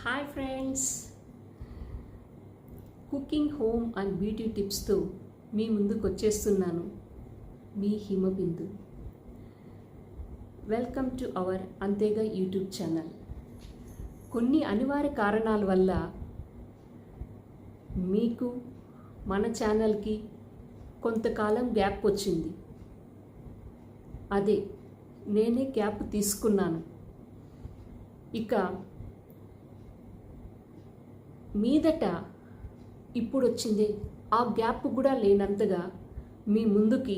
Hi friends, cooking home and beauty టిప్స్తో మీ ముందుకు వచ్చేస్తున్నాను. మీ హిమబిందు. వెల్కమ్ టు అవర్ అంతేగా యూట్యూబ్ ఛానల్. కొన్ని అనివార్య కారణాల వల్ల మీకు మన ఛానల్కి కొంతకాలం గ్యాప్ వచ్చింది. అదే నేనే గ్యాప్ తీసుకున్నాను. ఇక మీదట ఇప్పుడు వచ్చింది ఆ గ్యాప్ కూడా లేనంతగా మీ ముందుకి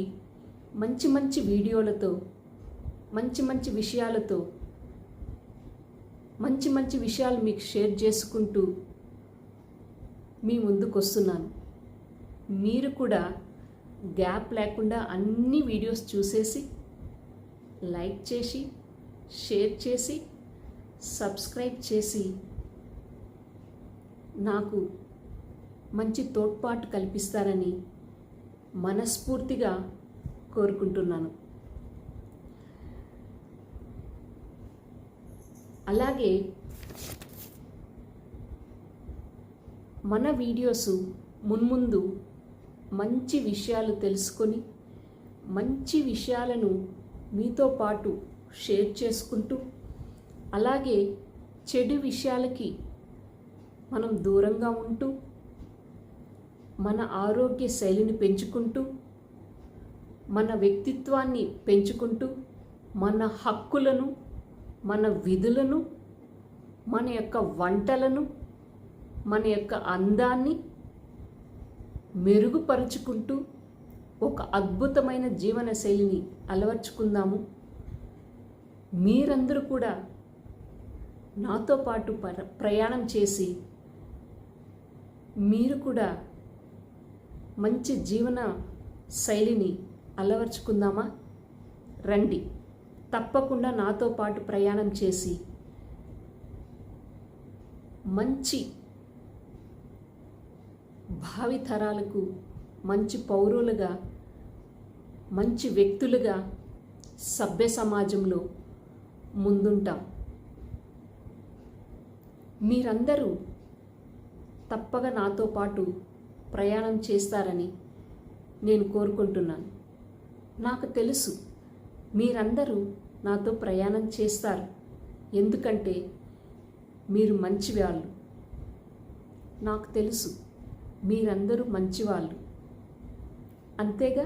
మంచి మంచి వీడియోలతో మంచి మంచి విషయాలు మీకు షేర్ చేసుకుంటూ మీ ముందుకు వస్తున్నాను. మీరు కూడా గ్యాప్ లేకుండా అన్ని వీడియోస్ చూసేసి లైక్ చేసి షేర్ చేసి సబ్స్క్రైబ్ చేసి నాకు మంచి తోడ్పాటు కల్పిస్తారని మనస్ఫూర్తిగా కోరుకుంటున్నాను. అలాగే మన వీడియోస్ మున్ముందు మంచి విషయాలు తెలుసుకొని మంచి విషయాలను మీతో పాటు షేర్ చేసుకుంటూ, అలాగే చెడు విషయాలకి మనం దూరంగా ఉంటూ మన ఆరోగ్య శైలిని పెంచుకుంటూ మన వ్యక్తిత్వాన్ని పెంచుకుంటూ మన హక్కులను, మన విధులను, మన యొక్క వంటలను, మన యొక్క అందాన్ని మెరుగుపరుచుకుంటూ ఒక అద్భుతమైన జీవన శైలిని అలవర్చుకుందాము. మీరందరూ కూడా నాతో పాటు ప్రయాణం చేసి మీరు కూడా మంచి జీవన శైలిని అలవర్చుకుందామా? రండి, తప్పకుండా నాతో పాటు ప్రయాణం చేసి మంచి భావితరాలకు మంచి పౌరులుగా, మంచి వ్యక్తులుగా సభ్య సమాజంలో ముందుంటాం. మీరందరూ తప్పగా నాతో పాటు ప్రయాణం చేస్తారని నేను కోరుకుంటున్నాను. నాకు తెలుసు మీరందరూ నాతో ప్రయాణం చేస్తారు, ఎందుకంటే మీరు మంచివాళ్ళు. నాకు తెలుసు మీరందరూ మంచివాళ్ళు. అంతేగా